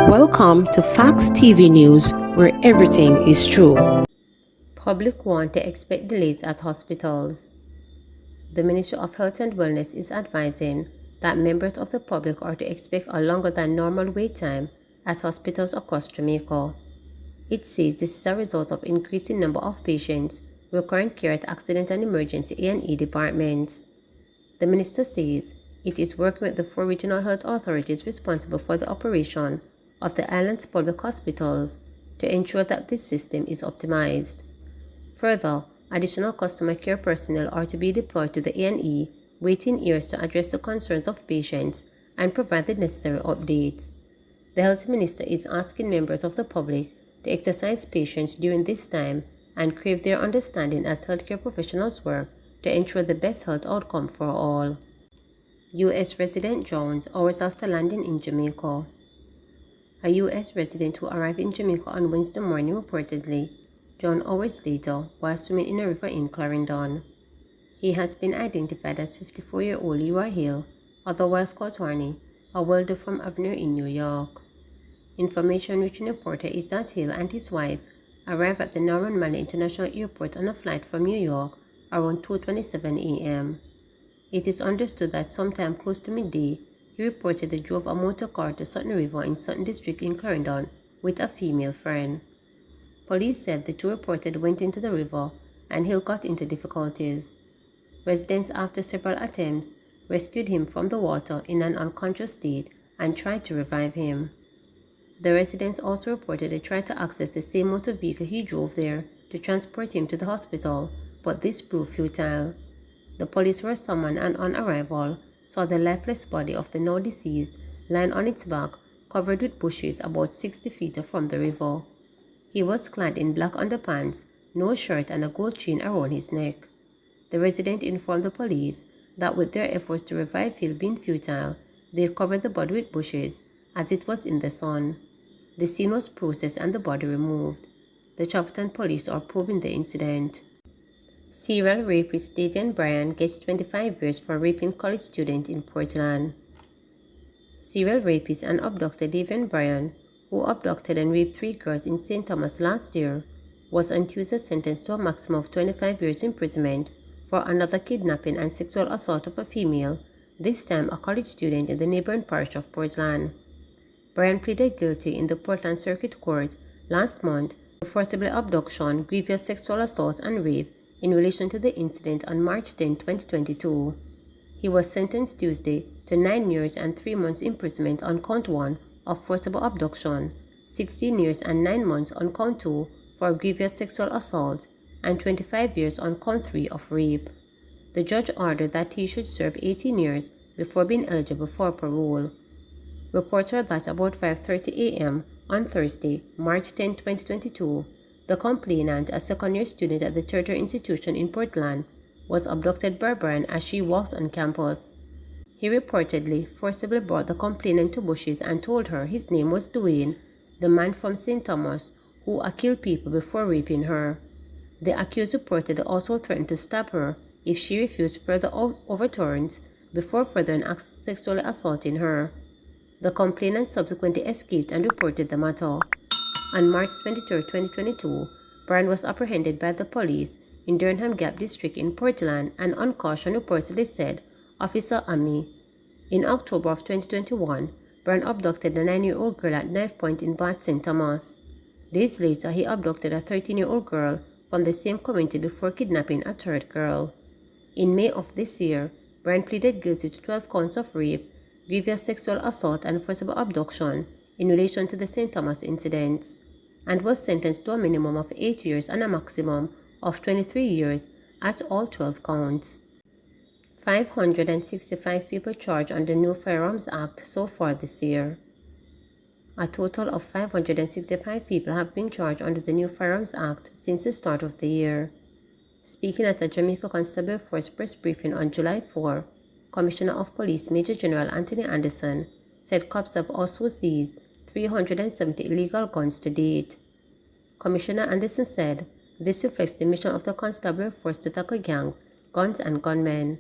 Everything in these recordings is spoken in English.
Welcome to Facts TV News, where everything is true. Public want to expect delays at hospitals. The Ministry of Health and Wellness is advising that members of the public are to expect a longer than normal wait time at hospitals across Jamaica. It says this is a result of increasing number of patients requiring care at accident and emergency A&E departments. The minister says it is working with the 4 regional health authorities responsible for the operation of the island's public hospitals to ensure that this system is optimized. Further, additional customer care personnel are to be deployed to the A&E waiting areas to address the concerns of patients and provide the necessary updates. The health minister is asking members of the public to exercise patience during this time and crave their understanding as healthcare professionals work to ensure the best health outcome for all. U.S. resident Jones hours after landing in Jamaica. A U.S. resident who arrived in Jamaica on Wednesday morning reportedly drowned hours later while swimming in a river in Clarendon. He has been identified as 54-year-old Leroy Hill, otherwise called Tony, a welder from Avenue in New York. Information reaching the reporter is that Hill and his wife arrived at the Norman Manley International Airport on a flight from New York around 2:27 a.m. It is understood that sometime close to midday, he reportedly drove a motor car to Sutton River in Sutton District in Clarendon with a female friend. Police said the two reportedly went into the river and Hill got into difficulties. Residents, after several attempts, rescued him from the water in an unconscious state and tried to revive him. The residents also reported they tried to access the same motor vehicle he drove there to transport him to the hospital, but this proved futile. The police were summoned and on arrival, saw the lifeless body of the now deceased lying on its back, covered with bushes about 60 feet from the river. He was clad in black underpants, no shirt and a gold chain around his neck. The resident informed the police that with their efforts to revive Hill being futile, they covered the body with bushes as it was in the sun. The scene was processed and the body removed. The Chappaqton police are probing the incident. Serial rapist Davian Bryan gets 25 years for raping college student in Portland. Serial rapist and abductor Davian Bryan, who abducted and raped 3 girls in St. Thomas last year, was on Tuesday sentenced to a maximum of 25 years imprisonment for another kidnapping and sexual assault of a female, this time a college student in the neighboring parish of Portland. Bryan pleaded guilty in the Portland Circuit Court last month for forcible abduction, grievous sexual assault and rape in relation to the incident on March 10, 2022. He was sentenced Tuesday to 9 years and 3 months imprisonment on count 1 of forcible abduction, 16 years and 9 months on count 2 for grievous sexual assault, and 25 years on count 3 of rape. The judge ordered that he should serve 18 years before being eligible for parole. Reports are that about 5:30 a.m. on Thursday, March 10, 2022, the complainant, a second-year student at the tertiary institution in Portland, was abducted by Bryan as she walked on campus. He reportedly forcibly brought the complainant to bushes and told her his name was Dwayne, the man from St. Thomas who killed people before raping her. The accused reportedly also threatened to stab her if she refused further overturns before further sexually assaulting her. The complainant subsequently escaped and reported the matter. On March 23, 2022, Bryan was apprehended by the police in Durham Gap District in Portland and on caution reportedly said Officer Ami. In October of 2021, Bryan abducted a 9-year-old girl at Knife Point in Bath St. Thomas. Days later, he abducted a 13-year-old girl from the same community before kidnapping a 3rd girl. In May of this year, Bryan pleaded guilty to 12 counts of rape, grievous sexual assault and forcible abduction in relation to the St. Thomas incidents, and was sentenced to a minimum of 8 years and a maximum of 23 years at all 12 counts. 565 people charged under the new Firearms Act so far this year. A total of 565 people have been charged under the new Firearms Act since the start of the year. Speaking at a Jamaica Constabulary Force press briefing on July 4, Commissioner of Police Major General Anthony Anderson said cops have also seized 370 illegal guns to date. Commissioner Anderson said this reflects the mission of the Constabulary Force to tackle gangs, guns and gunmen.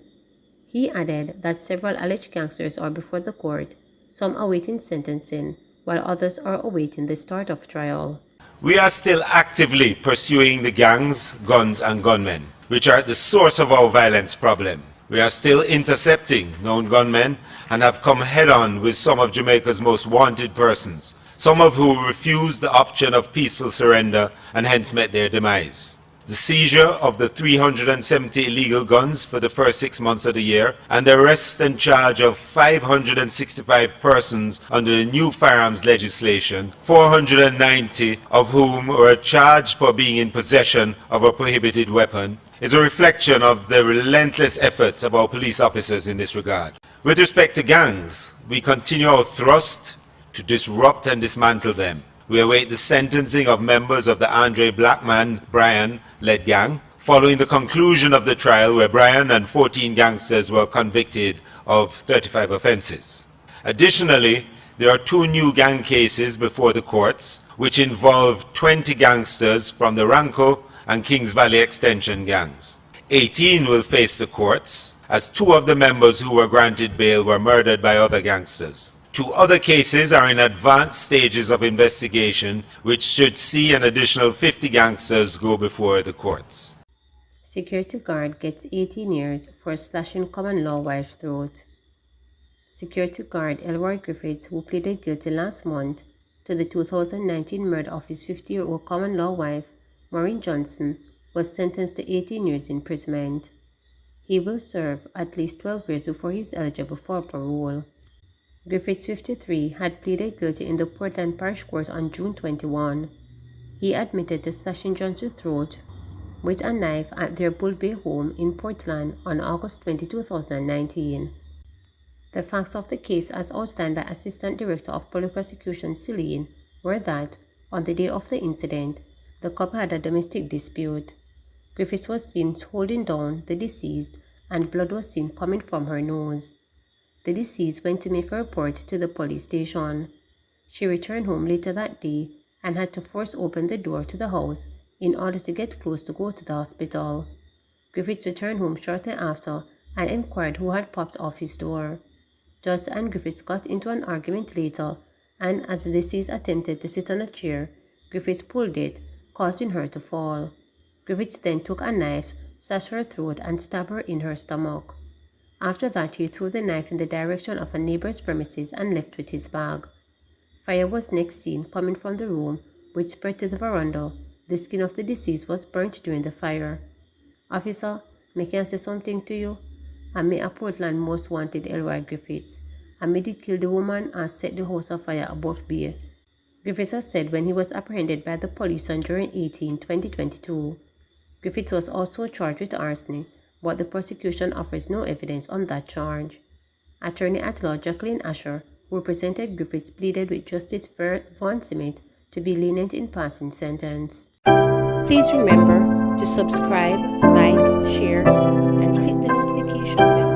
He added that several alleged gangsters are before the court, some awaiting sentencing, while others are awaiting the start of trial. We are still actively pursuing the gangs, guns and gunmen, which are at the source of our violence problem. We are still intercepting known gunmen and have come head-on with some of Jamaica's most wanted persons, some of who refused the option of peaceful surrender and hence met their demise. The seizure of the 370 illegal guns for the first 6 months of the year, and the arrest and charge of 565 persons under the new firearms legislation, 490 of whom were charged for being in possession of a prohibited weapon, is a reflection of the relentless efforts of our police officers in this regard. With respect to gangs, we continue our thrust to disrupt and dismantle them. We await the sentencing of members of the Andre Blackman Brian-led gang, following the conclusion of the trial where Brian and 14 gangsters were convicted of 35 offenses. Additionally, there are 2 new gang cases before the courts, which involve 20 gangsters from the Ranco and Kings Valley Extension gangs. 18 will face the courts, as 2 of the members who were granted bail were murdered by other gangsters. 2 other cases are in advanced stages of investigation, which should see an additional 50 gangsters go before the courts. Security guard gets 18 years for slashing common law wife's throat. Security guard Elroy Griffiths, who pleaded guilty last month to the 2019 murder of his 50-year-old common law wife, Maureen Johnson, was sentenced to 18 years imprisonment. He will serve at least 12 years before he is eligible for parole. Griffiths, 53, had pleaded guilty in the Portland Parish Court on June 21. He admitted to slashing Johnson's throat with a knife at their Bull Bay home in Portland on August 20, 2019. The facts of the case, as outlined by Assistant Director of Public Prosecution Celine, were that, on the day of the incident, the couple had a domestic dispute. Griffiths was seen holding down the deceased and blood was seen coming from her nose. The deceased went to make a report to the police station. She returned home later that day and had to force open the door to the house in order to get close to go to the hospital. Griffiths returned home shortly after and inquired who had popped off his door. Johnson and Griffiths got into an argument later, and as the deceased attempted to sit on a chair, Griffiths pulled it, causing her to fall. Griffiths then took a knife, slashed her throat, and stabbed her in her stomach. After that, he threw the knife in the direction of a neighbor's premises and left with his bag. Fire was next seen coming from the room, which spread to the veranda. The skin of the deceased was burnt during the fire. Officer, may I say something to you? I may a Portland most wanted Elroy Griffiths. I made it kill the woman and set the house afire above Bay. Griffiths has said when he was apprehended by the police on June 18, 2022. Griffiths was also charged with arson, but the prosecution offers no evidence on that charge. Attorney at law Jacqueline Asher, who represented Griffiths, pleaded with Justice Vaughn Smith to be lenient in passing sentence. Please remember to subscribe, like, share, and click the notification bell.